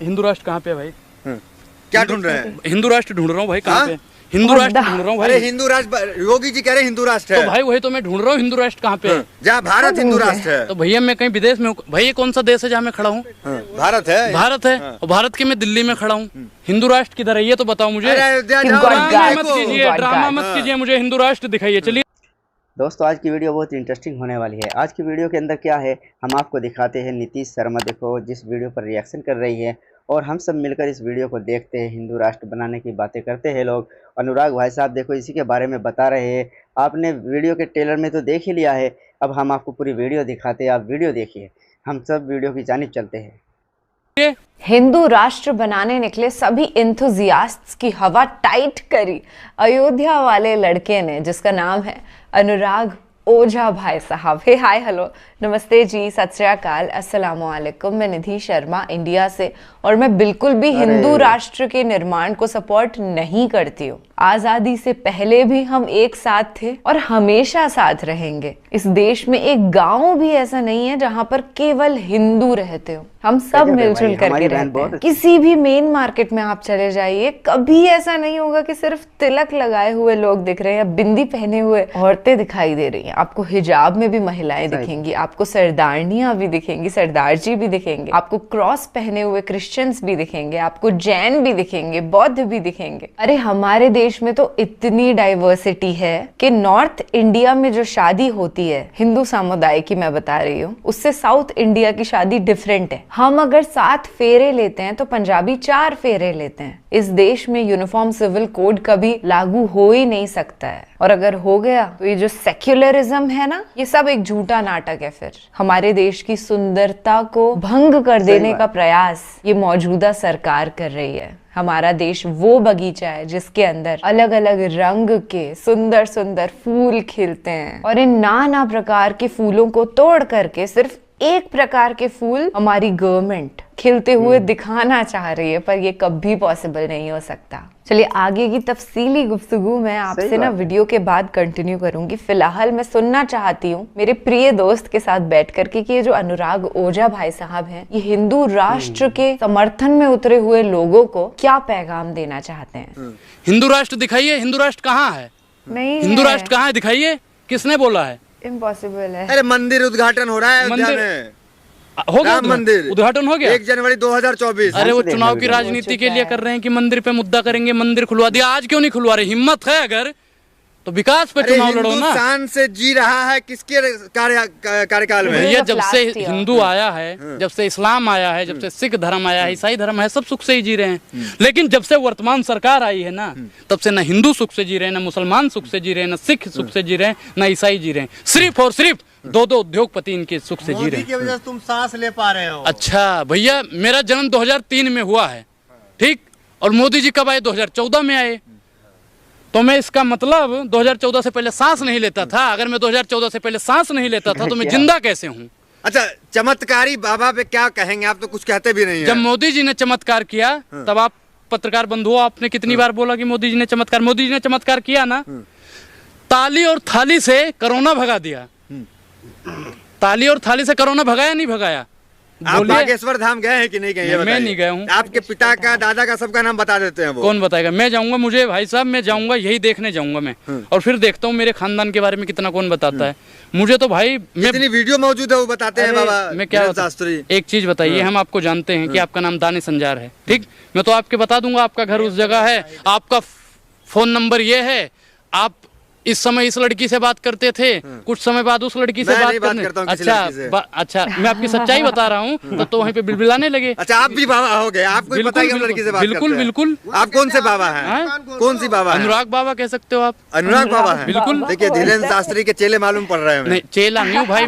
हिंदू राष्ट्र कहाँ पे है भाई? क्या ढूंढ रहे हैं? हिंदू राष्ट्र ढूंढ रहा हूँ भाई, कहाँ पे? हिंदू राष्ट्र ढूंढ रहा हूँ भाई। अरे हिंदू राष्ट्र, योगी जी कह रहे हैं हिंदू राष्ट्र है। तो भाई वही तो मैं ढूंढ रहा हूँ, हिंदू राष्ट्र कहाँ पे है? जहाँ भारत हिंदू राष्ट्र है। तो भैया मैं कहीं विदेश में हूँ भाई, ये कौन सा देश है जहाँ मैं खड़ा हूँ? भारत है। भारत है, और भारत के मैं दिल्ली में खड़ा हूँ। हिंदू राष्ट्र किधर है ये तो बताओ मुझे। अयोध्या ड्रामा मत कीजिए, ड्रामा मत कीजिए, मुझे हिंदू राष्ट्र दिखाइए। चलिए दोस्तों, आज की वीडियो बहुत इंटरेस्टिंग होने वाली है। आज की वीडियो के अंदर क्या है, हम आपको दिखाते हैं नीतीश शर्मा देखो जिस वीडियो पर रिएक्शन कर रही है, और हम सब मिलकर इस वीडियो को देखते हैं। हिंदू राष्ट्र बनाने की बातें करते हैं लोग। अनुराग भाई साहब देखो इसी के बारे में बता रहे हैं। आपने वीडियो के ट्रेलर में तो देख ही लिया है, अब हम आपको पूरी वीडियो दिखाते हैं, आप वीडियो देखिए। हम सब वीडियो की जानिब चलते हैं। हिंदू राष्ट्र बनाने निकले सभी एंथुजियास्ट्स की हवा टाइट करी अयोध्या वाले लड़के ने, जिसका नाम है अनुराग ओझा भाई साहब। हे हाय हेलो नमस्ते जी, सत श्री अकाल, अस्सलाम वालेकुम। मैं निधि शर्मा इंडिया से, और मैं बिल्कुल भी हिंदू राष्ट्र के निर्माण को सपोर्ट नहीं करती हूँ। आजादी से पहले भी हम एक साथ थे और हमेशा साथ रहेंगे। इस देश में एक गांव भी ऐसा नहीं है जहाँ पर केवल हिंदू रहते हो। हम सब मिलजुल करके रहते हैं। किसी भी मेन मार्केट में आप चले जाइए, कभी ऐसा नहीं होगा कि सिर्फ तिलक लगाए हुए लोग दिख रहे हैं या बिंदी पहने हुए औरतें दिखाई दे रही हैं। आपको हिजाब में भी महिलाएं दिखेंगी, आपको सरदारनियां भी दिखेंगी, सरदार जी भी दिखेंगे, आपको क्रॉस पहने हुए क्रिश्चियंस भी दिखेंगे, आपको जैन भी दिखेंगे, बौद्ध भी दिखेंगे। अरे हमारे देश में तो इतनी डाइवर्सिटी है कि नॉर्थ इंडिया में जो शादी होती है हिंदू समुदाय की, मैं बता रही हूँ, उससे साउथ इंडिया की शादी डिफरेंट है। हम अगर 7 फेरे लेते हैं तो पंजाबी 4 फेरे लेते हैं। इस देश में यूनिफॉर्म सिविल कोड कभी लागू हो ही नहीं सकता है, और अगर हो गया तो ये जो सेक्युलरिज्म है ना, ये सब एक झूठा नाटक है। फिर हमारे देश की सुंदरता को भंग कर देने का प्रयास ये मौजूदा सरकार कर रही है। हमारा देश वो बगीचा है जिसके अंदर अलग अलग रंग के सुंदर सुंदर फूल खिलते हैं, और इन नाना प्रकार के फूलों को तोड़ करके सिर्फ एक प्रकार के फूल हमारी गवर्नमेंट खिलते हुए दिखाना चाह रही है, पर ये कभी पॉसिबल नहीं हो सकता। चलिए आगे की तफसीली गुफ्तगू मैं आपसे ना वीडियो के बाद कंटिन्यू करूंगी। फिलहाल मैं सुनना चाहती हूँ मेरे प्रिय दोस्त के साथ बैठ करके कि ये जो अनुराग ओझा भाई साहब हैं, ये हिंदू राष्ट्र के समर्थन में उतरे हुए लोगों को क्या पैगाम देना चाहते हैं। हिंदू राष्ट्र दिखाइए, हिंदू राष्ट्र कहाँ है? नहीं, हिंदू राष्ट्र कहाँ है दिखाइए, किसने बोला है? इम्पॉसिबल है। अरे मंदिर उद्घाटन हो रहा है अयोध्या में, हो गया राम मंदिर उद्घाटन हो गया 1 जनवरी 2024। अरे वो चुनाव की राजनीति के लिए कर रहे हैं कि मंदिर पे मुद्दा करेंगे, मंदिर खुलवा दिया। आज क्यों नहीं खुलवा रहे? हिम्मत है अगर तो विकास पे चुनाव लड़ो ना। हिंदुस्तान से जी रहा है किसके कार्यकाल में? भैया जब से हिंदू आया है, जब से इस्लाम आया है, जब से सिख धर्म आया है, ईसाई धर्म है, सब सुख से ही जी रहे हैं। लेकिन जब से वर्तमान सरकार आई है ना, तब से ना हिंदू सुख से जी रहे हैं, ना मुसलमान सुख से जी रहे हैं, ना सिख सुख से जी रहे हैं, ना ईसाई जी रहे हैं। सिर्फ और सिर्फ 2 उद्योगपति इनके सुख से जी रहे हैं। मोदी की वजह से तुम सांस ले पा रहे हो। अच्छा भैया, मेरा जन्म 2003 में हुआ है, ठीक, और मोदी जी कब आए? 2014 में आए। तो मैं इसका मतलब 2014 से पहले सांस नहीं लेता था। अगर मैं 2014 से पहले सांस नहीं लेता था तो मैं जिंदा कैसे हूँ? अच्छा, चमत्कारी बाबा पे क्या कहेंगे? आप तो कुछ कहते भी नहीं है। जब मोदी जी ने चमत्कार किया तब आप पत्रकार बंधुओं, आपने कितनी बार बोला कि मोदी जी ने चमत्कार? मोदी जी ने चमत्कार किया ना, ताली और थाली से कोरोना भगा दिया। ताली और थाली से कोरोना भगाया नहीं भगाया? आप बागेश्वर धाम गए हैं कि नहीं गए? मैं नहीं गया हूँ। आपके पिता का, दादा का, सबका नाम बता देते हैं वो। कौन बताएगा? मैं जाऊंगा, मुझे भाई साहब मैं जाऊंगा, यही देखने जाऊंगा मैं, और फिर देखता हूँ मेरे खानदान के बारे में कितना कौन बताता है। मुझे तो भाई जितनी वीडियो मौजूद है वो बताते हैं बाबा। मैं क्या शास्त्री, एक चीज बताइए, हम आपको जानते हैं कि आपका नाम दानिश संजार है, ठीक, मैं तो आपके बता दूंगा आपका घर उस जगह है, आपका फोन नंबर ये है, आप इस समय इस लड़की से बात करते थे, कुछ समय बाद उस लड़की से बात करने। अच्छा मैं आपकी सच्चाई बता रहा हूँ तो वहीं पे बिलबिलाने लगे। अच्छा, आप भी बाबा हो गए? आपको पता है कि लड़की से बात करते हैं? बिल्कुल बिल्कुल। आप कौन से बाबा हैं? कौन सी बाबा? अनुराग बाबा कह सकते हो आप। अनुराग बाबा है? बिल्कुल। देखिए धीरेन्द्र शास्त्री के चेले मालूम पड़ रहे हैं। नहीं, चेला नहीं हूँ भाई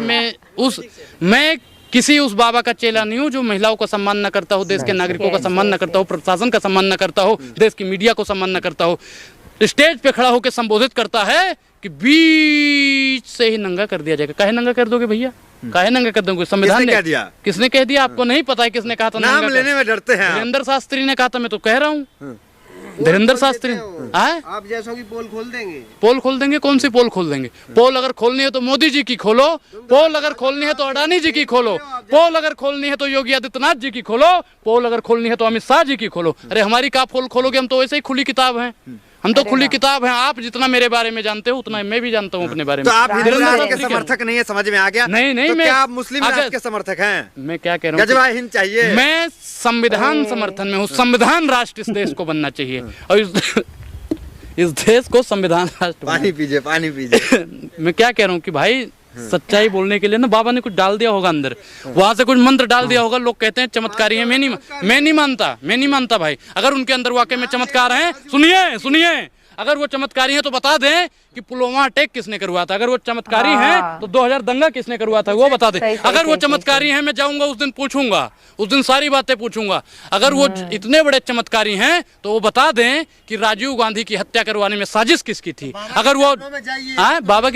मैं किसी उस बाबा का चेला नहीं हूँ जो महिलाओं का सम्मान न करता हो, देश के नागरिकों का सम्मान न करता हो, प्रशासन का सम्मान न करता हो, देश की मीडिया को सम्मान न करता हो। स्टेज पे खड़ा होकर संबोधित करता है कि बीच से ही नंगा कर दिया जाएगा। काहे नंगा कर दोगे भैया? काहे नंगा कर दोगे? संविधान ने कह दिया। किसने कह दिया? आपको नहीं पता है किसने कहा था? नाम लेने में डरते हैं। वीरेंद्र शास्त्री ने कहा था, मैं तो कह रहा हूँ। धीरेन्द्र शास्त्री। आए आप जैसों की पोल खोल देंगे। पोल खोल देंगे? कौन सी पोल खोल देंगे? पोल अगर खोलनी है तो मोदी जी की खोलो, पोल अगर खोलनी है तो अडानी जी की खोलो, पोल अगर खोलनी है तो योगी आदित्यनाथ जी की खोलो, पोल अगर खोलनी है तो अमित शाह जी की खोलो। अरे हमारी क्या पोल खोलोगे? हम तो वैसे ही खुली किताब हैं, हम तो खुली किताब हैं। आप जितना मेरे बारे में जानते हो उतना मैं भी जानता हूँ अपने बारे में। तो आप हिंदू राष्ट्र के समर्थक नहीं है, समझ में आ गया? नहीं नहीं, तो मैं क्या आप मुस्लिम राष्ट्र के समर्थक हैं? मैं क्या कह रहा हूँ, गजवा हिंद चाहिए। मैं संविधान समर्थन में हूँ। संविधान राष्ट्र इस देश को बनना चाहिए और इस देश को संविधान राष्ट्र पानी पीजिए, पानी पीजिए। मैं क्या कह रहा हूँ कि भाई सच्चाई बोलने के लिए ना बाबा ने कुछ डाल दिया होगा अंदर, वहां से कुछ मंत्र डाल दिया होगा। लोग कहते हैं चमत्कारी है, मैं नहीं मानता भाई। अगर उनके अंदर वाकई में चमत्कार है, सुनिए, अगर वो चमत्कारी हैं तो बता दें कि पुलवामा अटैक किसने करवाया था। अगर वो चमत्कारी हैं तो 2000 दंगा किसने करवाया था वो बता दें। अगर वो चमत्कारी हैं, मैं जाऊंगा उस दिन पूछूंगा, उस दिन सारी बातें पूछूंगा। अगर वो इतने बड़े चमत्कारी हैं तो वो बता दें कि राजीव गांधी की हत्या करवाने में साजिश किसकी थी। अगर वो बाबा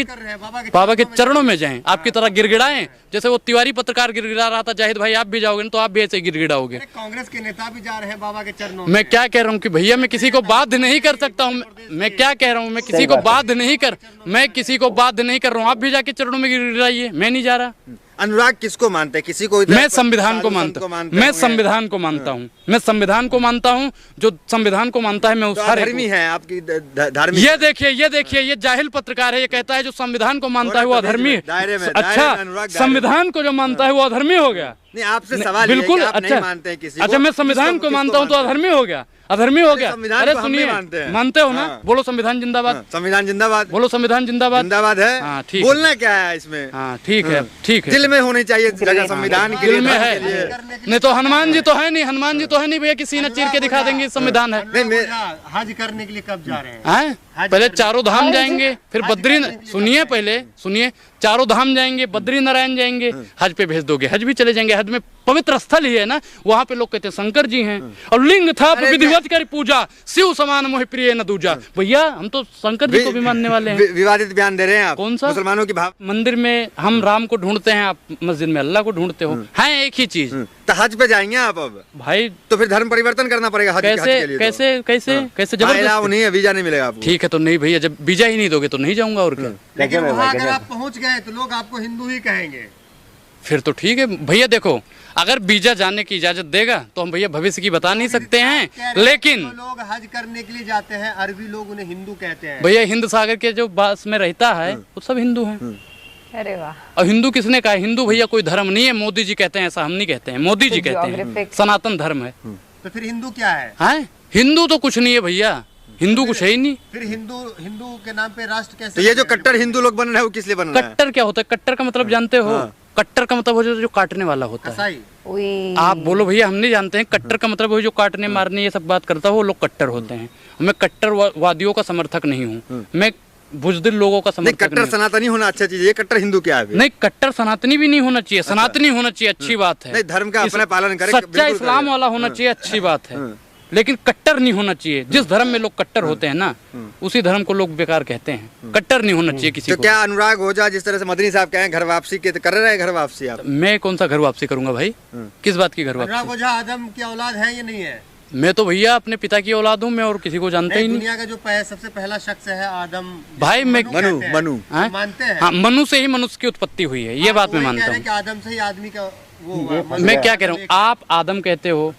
के चरणों में जाएं, आपकी तरह गिड़गिड़ाएं, जैसे वो तिवारी पत्रकार गिड़गिड़ा रहा था। जाहिद भाई आप भी जाओगे तो आप भी ऐसे गिड़गिड़ाओगे। कांग्रेस के नेता भी जा रहे हैं बाबा के चरणों। मैं क्या कह रहा हूँ कि भैया मैं किसी को बाध्य नहीं कर सकता हूँ। मैं क्या कह रहा हूँ, मैं किसी को बाध्य नहीं कर रहा हूँ। आप भी जाके चरणों में गिड़गिड़ाइए, मैं नहीं जा रहा। अनुराग किसको मानते हैं? किसी को? मैं संविधान को मानता हूँ। मैं संविधान को मानता हूँ। मैं संविधान को मानता हूँ। जो संविधान को मानता है मैं उस हर धर्मी है आपकी धार्मिक। ये देखिए ये जाहिल पत्रकार है, ये कहता है जो संविधान को मानता है वो अधर्मी है। अच्छा, संविधान को जो मानता है वो अधर्मी हो गया? नहीं, आपसे सवाल बिल्कुल। आप नहीं मानते हैं किसी को। अच्छा, मैं संविधान को मानता हूँ तो अधर्मी हो गया? अरे सुनिए, मानते हो ना? बोलो संविधान जिंदाबाद। संविधान जिंदाबाद बोलो। संविधान जिंदाबाद है। हाँ ठीक, बोलना क्या है इसमें? हाँ ठीक है। दिल में होनी चाहिए जगह संविधान के लिए। दिल में है, नहीं तो हनुमान जी तो है नहीं भैया, किसी न चीर के दिखा देंगे संविधान है। हज करने के लिए कब जा रहे हैं? पहले चारों धाम जाएंगे, फिर सुनिए चारों धाम जाएंगे, बद्री नारायण जाएंगे, हज पे भेज दोगे, हज भी चले जाएंगे। हज में पवित्र स्थल ही है ना, वहाँ पे लोग कहते हैं शंकर जी हैं। और लिंग था विधिवत कर पूजा, शिव समान मोह प्रिय न दूजा। भैया हम तो शंकर जी को भी मानने वाले हैं। विवादित बयान दे रहे हैं आप। कौन सा? मुसलमानों की भाव। मंदिर में हम राम को ढूंढते हैं, आप मस्जिद में अल्लाह को ढूंढते हो, है एक ही चीज। तो हज पे जाएंगे आप अब भाई? तो फिर धर्म परिवर्तन करना पड़ेगा हज के लिए। कैसे जबरदस्ती? नहीं है, वीजा नहीं मिलेगा आपको। ठीक है तो नहीं भैया, जब वीजा ही नहीं दोगे तो नहीं जाऊंगा और क्या। लेकिन वहाँ अगर आप पहुँच गए तो लोग आपको हिंदू ही कहेंगे। फिर तो ठीक है भैया। देखो, अगर वीजा जाने की इजाजत देगा तो हम भैया भविष्य की बता नहीं सकते हैं, लेकिन लोग हज करने के लिए जाते हैं, अरबी लोग उन्हें हिंदू कहते हैं। भैया हिंद सागर के जो पास में रहता है वो सब हिंदू हैं। अरे वाह। और हिंदू किसने कहा? हिंदू भैया कोई धर्म नहीं है। मोदी जी कहते हैं ऐसा, हम नहीं कहते हैं। मोदी जी कहते हैं सनातन धर्म है। तो फिर हिंदू क्या है? हिंदू तो कुछ नहीं है भैया, हिंदू कुछ है ही नहीं। फिर हिंदू के नाम पे राष्ट्र कैसे? तो ये जो कट्टर हिंदू लोग बन रहे हैं वो किस लिए बन रहे हैं? कट्टर क्या होता है? कट्टर का मतलब जानते हो? कट्टर का मतलब हो जो काटने वाला होता है। आप बोलो भैया हम नहीं जानते हैं। कट्टर का मतलब हो जो काटने मारने ये सब बात करता है, वो लोग कट्टर होते हैं। मैं कट्टरवादियों का समर्थक नहीं हूँ, मैं बुजदिल लोगों का समर्थक नहीं। कट्टर सनातनी होना अच्छा चीज है। कट्टर हिंदू क्या है? नहीं, कट्टर सनातनी भी नहीं होना चाहिए। सनातनी होना चाहिए, अच्छी बात है। धर्म का अपना पालन करे, सच्चा इस्लाम वाला होना चाहिए, अच्छी बात है। लेकिन कट्टर नहीं होना चाहिए। जिस धर्म में लोग कट्टर होते हैं ना, उसी धर्म को लोग बेकार कहते हैं। कट्टर नहीं होना चाहिए किसी को। तो क्या अनुराग ओझा जिस तरह से मदनी साहब कहे घर वापसी के, तो कर रहे हैं घर वापसी आप? मैं कौन सा घर वापसी करूंगा भाई? किस बात की घर वापसी? अनुराग ओझा आदम की औलाद है या नहीं है? मैं तो भैया अपने पिता की औलाद हूँ, मैं और किसी को जानता ही नहीं। दुनिया का जो सबसे पहला शख्स है आदम भाई। मैं मनु मानते हैं। हाँ, मनु से ही मनुष्य की उत्पत्ति हुई है, ये बात मैं मानता हूँ। आदम से ही आदमी का वो। मैं क्या कह रहा हूँ, आप आदम कहते हो,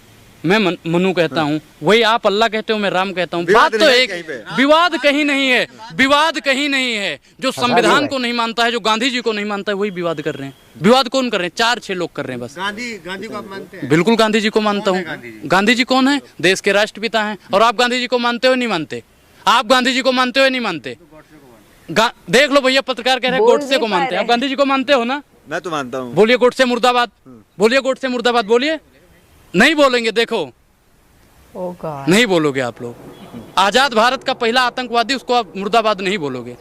मैं मनु कहता हूँ, वही आप अल्लाह कहते हो, मैं राम कहता हूँ। बात तो एक, विवाद कहीं नहीं है। विवाद कहीं नहीं है। जो संविधान को नहीं मानता है, जो गांधी जी को नहीं मानता है, वही विवाद कर रहे हैं। विवाद कौन कर रहे हैं? 4-6 लोग कर रहे हैं बस। गांधी को आप मानते हैं? बिल्कुल गांधी जी को मानता हूँ। गांधी जी कौन है? देश के राष्ट्रपिता हैं। और आप गांधी जी को मानते हो नहीं मानते? आप गांधी जी को मानते हो नहीं मानते? देख लो भैया, पत्रकार कह रहे हैं गोडसे को मानते हैं। आप गांधी जी को मानते हो ना? मैं तो मानता हूँ। बोलिए गोडसे मुर्दाबाद, बोलिए गोडसे मुर्दाबाद, बोलिए। नहीं बोलेंगे, देखो नहीं बोलोगे आप लोग। आजाद भारत का पहला आतंकवादी, उसको आप मुर्दाबाद नहीं बोलोगे।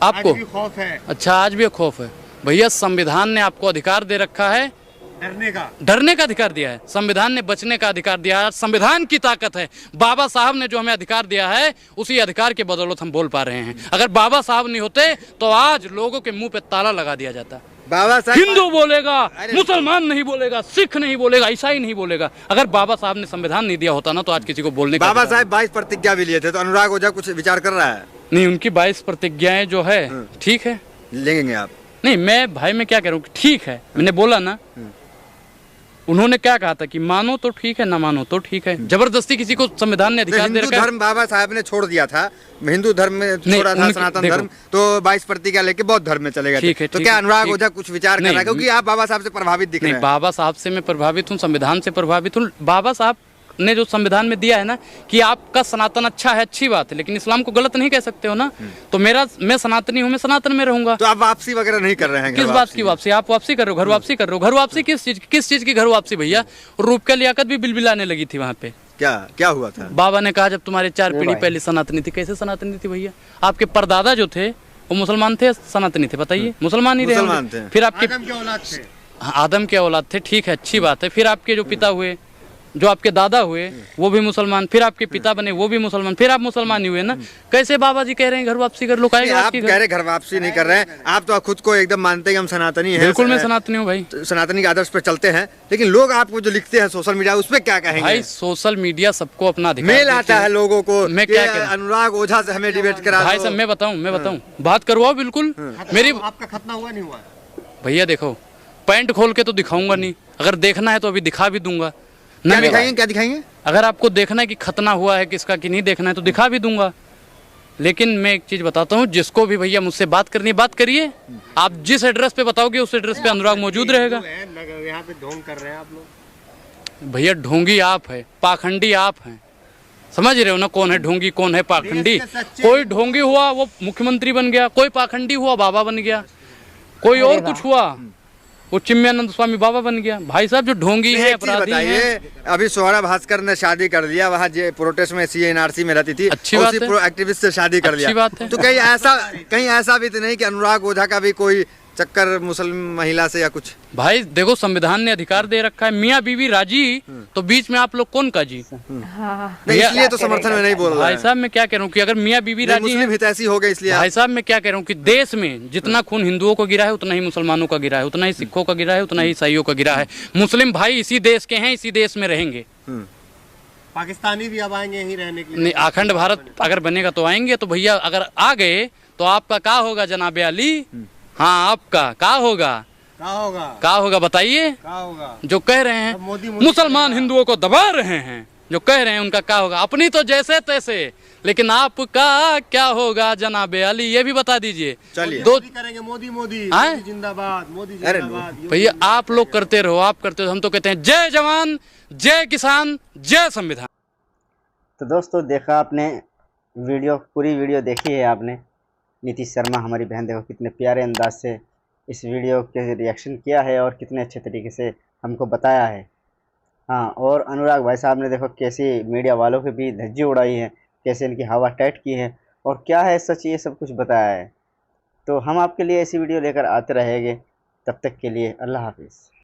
आपको खौफ है? अच्छा, आज भी खौफ है भैया। संविधान ने आपको अधिकार दे रखा है डरने का अधिकार दिया है। संविधान ने बचने का अधिकार दिया है। संविधान की ताकत है। बाबा साहब ने जो हमें अधिकार दिया है, उसी अधिकार के बदौलत हम बोल पा रहे हैं। अगर बाबा साहब नहीं होते तो आज लोगों के मुंह पे ताला लगा दिया जाता। बाबा साहब हिंदू बोलेगा, मुसलमान नहीं बोलेगा, सिख नहीं बोलेगा, ईसाई नहीं बोलेगा। अगर बाबा साहब ने संविधान नहीं दिया होता ना तो आज किसी को बोलने का बाबा साहब 22 प्रतिज्ञा भी लिए थे, तो अनुराग ओझा कुछ विचार कर रहा है? नहीं, उनकी 22 प्रतिज्ञाएं जो है ठीक है, लेंगे आप? नहीं, मैं भाई मैं क्या कह रहा हूँ, ठीक है, मैंने बोला ना, उन्होंने क्या कहा था कि मानो तो ठीक है, ना मानो तो ठीक है। जबरदस्ती किसी को संविधान ने अधिकार दे हिंदू रखा है। धर्म बाबा साहब ने छोड़ दिया था, हिंदू धर्म में छोड़ा था, सनातन धर्म, तो 22 प्रतिज्ञा लेके बौद्ध धर्म में चले गए। ठीक है, तो ठीक क्या है, अनुराग ठीक। ओझा कुछ विचार कर रहा है? क्योंकि आप बाबा साहब से प्रभावित दिख रहे नहीं, हैं। बाबा साहब से मैं प्रभावित हूँ, संविधान से प्रभावित हूँ। बाबा साहब ने जो संविधान में दिया है ना कि आपका सनातन अच्छा है, अच्छी बात है, लेकिन इस्लाम को गलत नहीं कह सकते हो ना। तो मैं सनातनी हूँ, मैं सनातन में रहूंगा। तो आप वापसी वगैरह नहीं कर रहे हैं? किस बात की वापसी? आप वापसी कर रहे हो, घर वापसी कर रहे हो। घर वापसी किस चीज की घर वापसी भैया? रूप का लियाकत भी बिलबिलाने लगी थी वहाँ पे। क्या हुआ था? बाबा ने कहा जब तुम्हारे 4 पीढ़ी पहले सनातनी थी। कैसे सनातनी थी भैया? आपके परदादा जो थे वो मुसलमान थे, सनातनी थे? बताइए, मुसलमान ही रहे। फिर आपके आदम के औलाद थे। आदम के औलाद थे, ठीक है, अच्छी बात है। फिर आपके जो पिता हुए, जो आपके दादा हुए, वो भी मुसलमान, फिर आपके पिता बने, वो भी मुसलमान, फिर आप मुसलमान ही हुए ना। कैसे बाबा जी कह रहे हैं घर वापसी कर लो? आप कह रहे घर वापसी नहीं कर रहे हैं, आप तो खुद को एकदम मानते हैं कि हम सनातनी हैं। बिल्कुल मैं सनातनी हूँ भाई, सनातनी के आदर्श पे चलते हैं, लेकिन लोग आपको जो लिखते हैं सोशल मीडिया, उस पर क्या कहेंगे? भाई सोशल मीडिया सबको अपना अधिकार मेल आता है लोगों को, मैं क्या कह अनुराग ओझा से हमें डिबेट करा भाई साहब, मैं बताऊं बात करवाओ बिल्कुल। मेरी आपका खतना हुआ नहीं हुआ? भैया देखो, पैंट खोल के तो दिखाऊंगा नहीं, अगर देखना है तो अभी दिखा भी दूंगा। क्या दिखाएंगे? अगर आपको देखना है कि खतना हुआ है किसका कि नहीं देखना है तो दिखा भी दूंगा। लेकिन मैं एक चीज बताता हूँ, जिसको भी भैया मुझसे बात करनी है बात करिए। आप जिस एड्रेस पे बताओगे उस एड्रेस पे अनुराग मौजूद रहेगा। यहाँ पे ढोंग कर रहे हैं आप लोग। भैया ढोंगी आप है, पाखंडी आप हैं, समझ रहे हो ना? कौन है ढोंगी, कौन है पाखंडी? कोई ढोंगी हुआ वो मुख्यमंत्री बन गया, कोई पाखंडी हुआ बाबा बन गया, कोई और कुछ हुआ वो चिन्मयानंद स्वामी बाबा बन गया। भाई साहब जो ढोंगी है, अपराधी है। अभी सोहरा भास्कर ने शादी कर लिया, वहाँ प्रोटेस्ट में CNRC में रहती थी, अच्छी बात है, एक्टिविस्ट से शादी कर लिया। बात है। तो कहीं ऐसा भी तो नहीं कि अनुराग ओझा का भी कोई चक्कर मुस्लिम महिला से या कुछ? भाई देखो, संविधान ने अधिकार दे रखा है, मियाँ बीवी राजी, तो बीच में आप लोग कौन का जी? नहीं, इसलिए तो समर्थन में नहीं बोल रहा। भाई साहब मैं क्या कह रहा हूँ कि अगर मियाँ बीवी राजी मुस्लिम हितैषी हो गए, इसलिए। भाई साहब मैं क्या कह रहा हूँ कि देश में जितना खून हिंदुओं को गिरा है उतना ही मुसलमानों का गिरा है, उतना ही सिखों का गिरा है, उतना ही ईसाइयों का गिरा है। मुस्लिम भाई इसी देश के हैं, इसी देश में रहेंगे। पाकिस्तानी भी अब आएंगे यहीं रहने के लिए। नहीं, अखंड भारत अगर बनेगा तो आएंगे। तो भैया अगर आ गए तो आपका क्या होगा जनाबे अली? हाँ, आपका क्या होगा? क्या होगा बताइए? जो कह रहे हैं मुसलमान हिंदुओं को दबा रहे हैं, जो कह रहे हैं उनका क्या होगा? अपनी तो जैसे तैसे, लेकिन आपका क्या होगा जनाबे अली? ये भी बता दीजिए। चलिए करेंगे मोदी जिंदाबाद, मोदी जिंदाबाद। भैया आप लोग करते रहो, आप करते हो, हम तो कहते हैं जय जवान, जय किसान, जय संविधान। तो दोस्तों देखा आपने पूरी वीडियो देखी है आपने। नीतीश शर्मा हमारी बहन देखो कितने प्यारे अंदाज से इस वीडियो के रिएक्शन किया है और कितने अच्छे तरीके से हमको बताया है। हाँ, और अनुराग भाई साहब ने देखो कैसे मीडिया वालों के भी धज्जी उड़ाई है, कैसे इनकी हवा टाइट की है और क्या है सच, ये सब कुछ बताया है। तो हम आपके लिए ऐसी वीडियो लेकर आते रहेंगे। तब तक के लिए अल्लाह हाफिज़।